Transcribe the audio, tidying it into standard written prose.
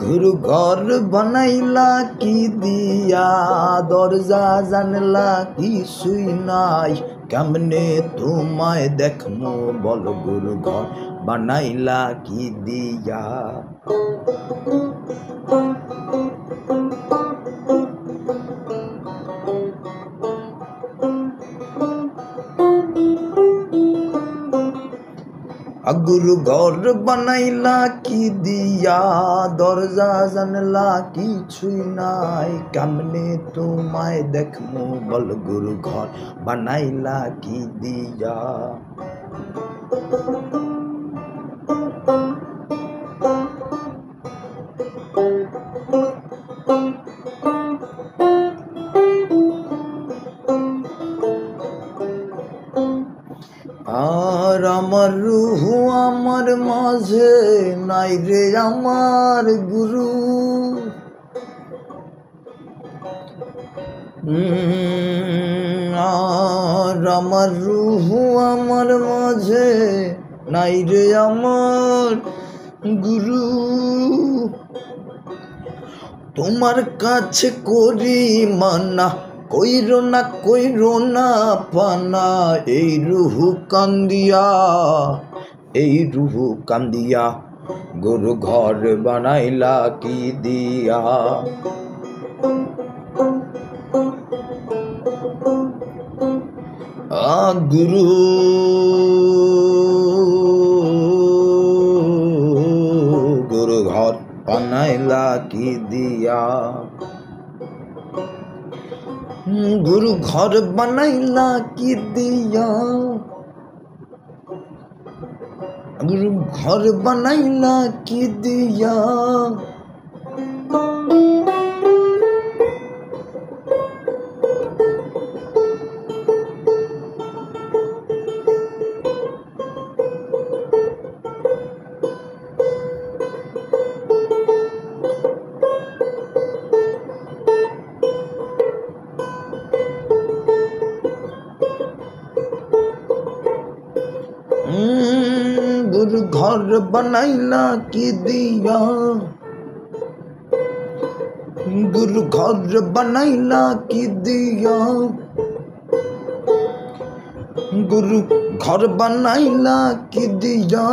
गुरु घर बनाइला की दिया दरजा जानला की सुई नाई केमने तुम्हाय देखमो बोलो गुरु घर बनाइला की दिया गुरु घर बनाइला की दिया दरजा जानला কিছুই নাই কেমনে তোমায় দেখমু বল गुरु घर बनाइला की दिया আর আমার রূহ আমার মাঝে নাই রে আমার গুরু আর আমার রূহ আমার মাঝে নাই রে আমার গুরু তোমার কাছে করি মানা কইরো না পানা এই রুহু কান্দিয়া গুরু ঘর বানাইলা কি দিয়া গুরু গুরু ঘর বানাইলা কি দিয়া गुरु घर बनाइला की दिया गुरु घर बनाइला की दिया गुरु घर बनाइला की दिया गुरु घर बनाइला की दिया गुरु घर बनाइला की दिया